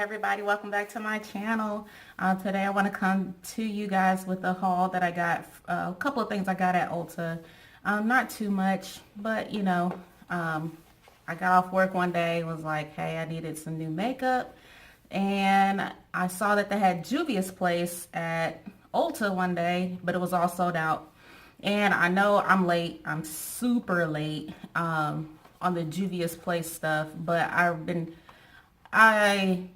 everybody, welcome back to my channel. Today I want to come to you guys with a haul that I got, a couple of things I got at Ulta. Not too much, but you know, I got off work one day, was like, hey, I needed some new makeup, and I saw that they had Juvia's place at Ulta one day, but it was all sold out. And I know I'm late, I'm super late on the Juvia's place stuff, but I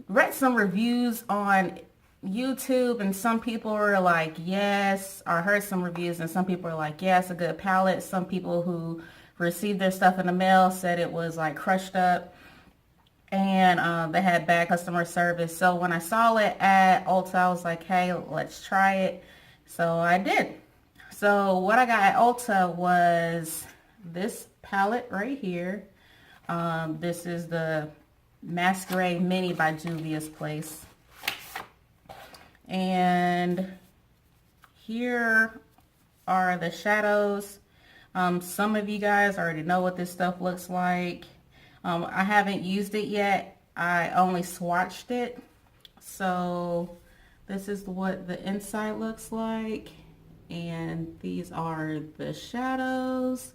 read some reviews on YouTube, and some people were like, yes, or heard some reviews, and some people were like, yes, a good palette. Some people who received their stuff in the mail said it was like crushed up, and they had bad customer service. So when I saw it at Ulta, I was like, hey, let's try it. So I did. So what I got at Ulta was this palette right here. This is the Masquerade Mini by Juvia's Place. And here are the shadows. Some of you guys already know what this stuff looks like. I haven't used it yet. I only swatched it. So this is what the inside looks like. And these are the shadows.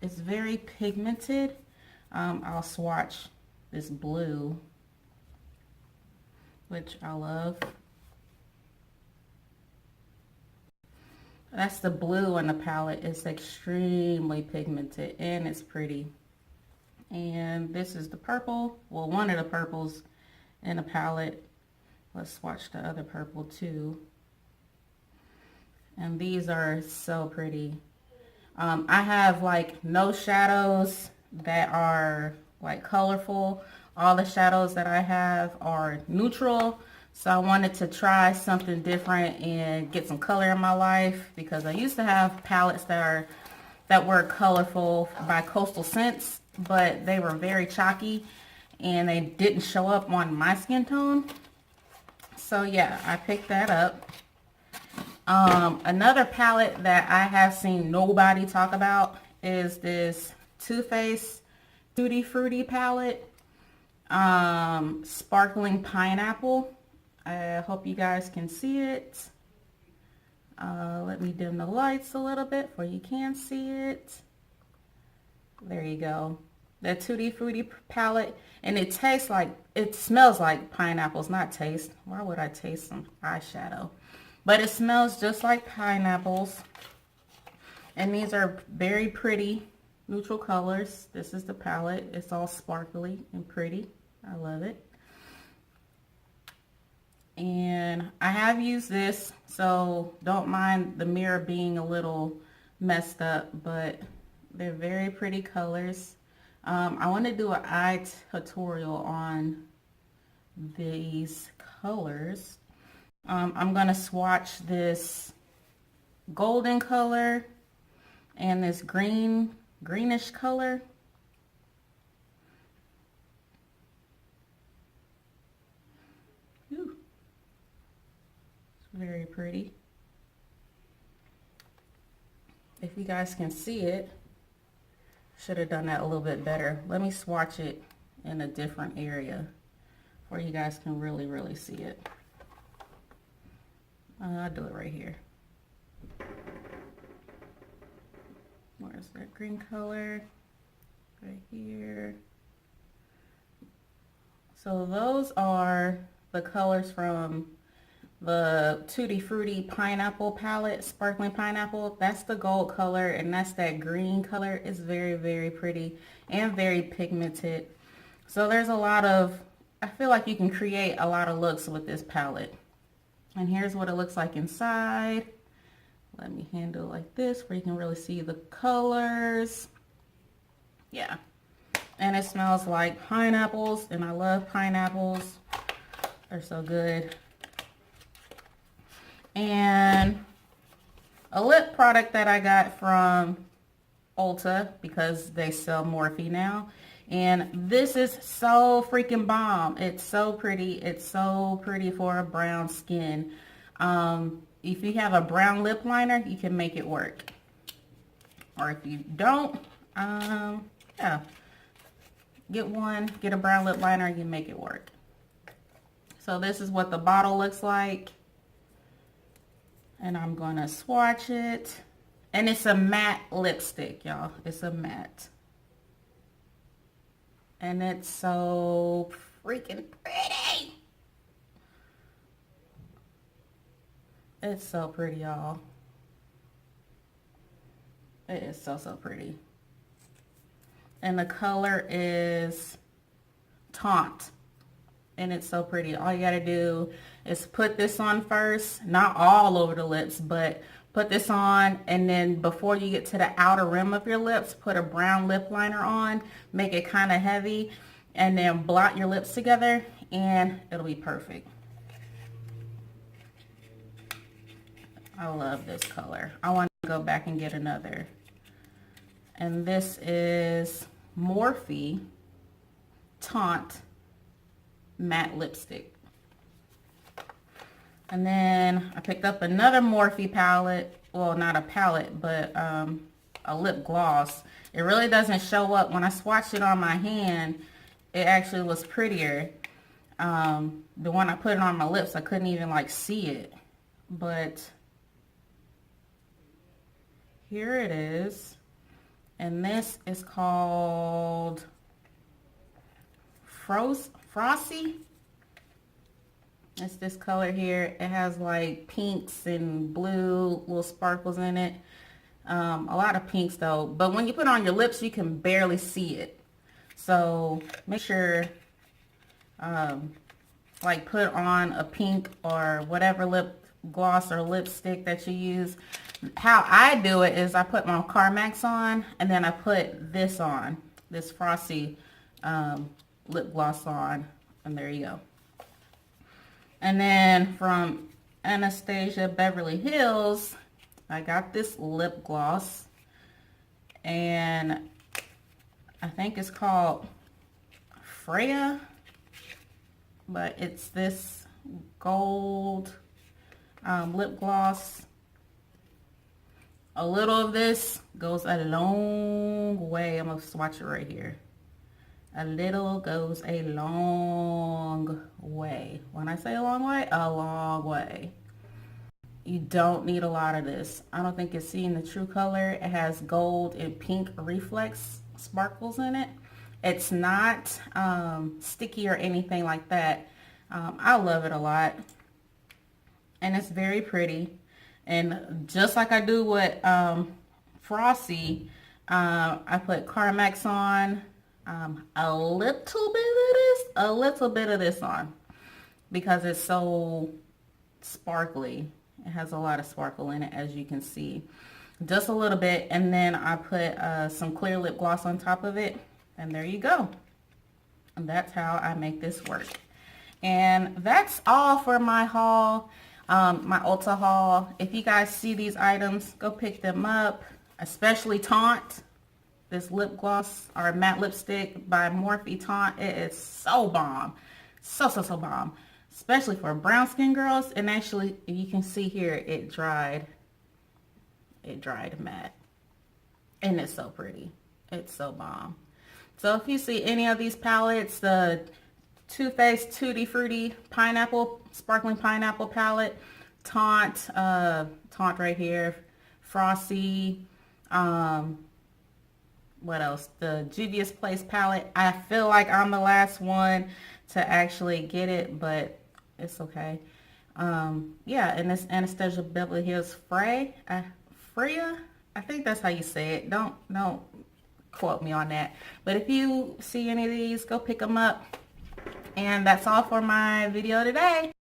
It's very pigmented. I'll swatch this blue, which I love. That's the blue in the palette. It's extremely pigmented and it's pretty. And this is the purple, well, one of the purples in the palette. Let's swatch the other purple too. And these are so pretty. I have like no shadows that are like colorful. All the shadows that I have are neutral. So I wanted to try something different and get some color in my life, because I used to have palettes that were colorful by Coastal Scents, but they were very chalky and they didn't show up on my skin tone. So yeah, I picked that up. Another palette that I have seen nobody talk about is this Too Faced Tutti Frutti palette, Sparkling Pineapple. I hope you guys can see it. Let me dim the lights a little bit so you can see it. There you go. The Tutti Frutti palette, and it smells like pineapples, not taste. Why would I taste some eyeshadow? But it smells just like pineapples. And these are very pretty neutral colors. This is the palette. It's all sparkly and pretty. I love it. And I have used this, so don't mind the mirror being a little messed up, but they're very pretty colors. I want to do an eye tutorial on these colors. I'm going to swatch this golden color and this greenish color. Ooh. It's very pretty. If you guys can see it, should have done that a little bit better. Let me swatch it in a different area where you guys can really see it. I'll do it right here. Where's that green color? Right here. So those are the colors from the Tutti Frutti Pineapple palette, Sparkling Pineapple. That's the gold color, and that's that green color. It's very pretty and very pigmented. So there's a lot of, I feel like you can create a lot of looks with this palette. And here's what it looks like inside. Let me handle it like this where you can really see the colors. Yeah. And it smells like pineapples, and I love pineapples. They're so good. And a lip product that I got from Ulta, because they sell Morphe now. And this is so freaking bomb. It's so pretty. It's so pretty for a brown skin. If you have a brown lip liner, you can make it work. Or if you don't, yeah, get one, get a brown lip liner, and you make it work. So this is what the bottle looks like. And I'm gonna swatch it. And it's a matte lipstick, y'all. It's a matte. And it's so freaking pretty. It's so pretty, y'all. It is so, so pretty. And the color is Taunt. And it's so pretty. All you gotta do is put this on first. Not all over the lips, but put this on, and then before you get to the outer rim of your lips, put a brown lip liner on. Make it kind of heavy, and then blot your lips together, and it'll be perfect. I love this color. I want to go back and get another. And this is Morphe Taunt Matte Lipstick. And then I picked up another Morphe palette. Well, not a palette, but a lip gloss. It really doesn't show up. When I swatched it on my hand, it actually was prettier. The one I put it on my lips, I couldn't even like see it. But here it is. And this is called Frosty. It's this color here. It has like pinks and blue little sparkles in it. A lot of pinks though. But when you put it on your lips, you can barely see it. So make sure like put on a pink or whatever lip gloss or lipstick that you use. How I do it is I put my Carmex on, and then I put this on, this Frosty lip gloss on, and there you go. And then from Anastasia Beverly Hills, I got this lip gloss, and I think it's called Freya, but it's this gold lip gloss. A little of this goes a long way. I'm gonna swatch it right here. A little goes a long way. When I say a long way, a long way. You don't need a lot of this. I don't think it's seeing the true color. It has gold and pink reflex sparkles in it. It's not sticky or anything like that. I love it a lot. And it's very pretty. And just like I do with Frosty, I put Carmex on, a little bit of this on, because it's so sparkly. It has a lot of sparkle in it, as you can see. Just a little bit, and then I put some clear lip gloss on top of it, and there you go. And that's how I make this work. And that's all for my haul. My Ulta haul. If you guys see these items, go pick them up, especially Taunt, this lip gloss or matte lipstick by Morphe Taunt. It is so bomb. So bomb, especially for brown skin girls. And actually, you can see here, it dried matte, and it's so pretty. It's so bomb. So if you see any of these palettes, the Too Faced Tutti Frutti Pineapple, Sparkling Pineapple palette, Taunt right here, Frosty, what else? The Juvia's Place palette. I feel like I'm the last one to actually get it, but it's okay. Yeah, and this Anastasia Beverly Hills Freya. I think that's how you say it. Don't quote me on that. But if you see any of these, go pick them up. And that's all for my video today.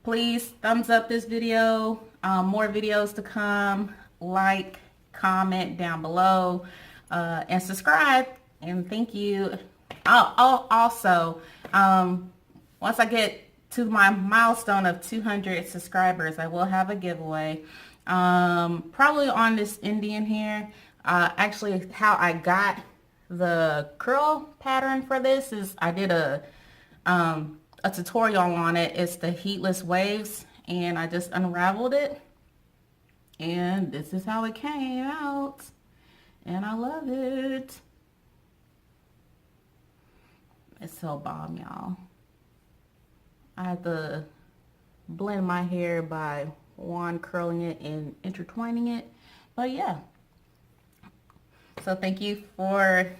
Please thumbs up this video. More videos to come. Like, comment down below, and subscribe. And thank you. Also, once I get to my milestone of 200 subscribers, I will have a giveaway. Probably on this Indian hair. Actually, how I got the curl pattern for this is I did a tutorial on it. It's the heatless waves, and I just unraveled it, and this is how it came out, and I love it. It's so bomb, y'all. I have to blend my hair by wand curling it and intertwining it. But yeah. So thank you for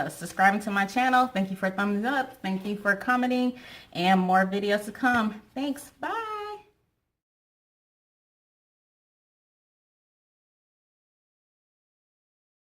subscribing to my channel. Thank you for thumbs up. Thank you for commenting, and more videos to come. Thanks. Bye.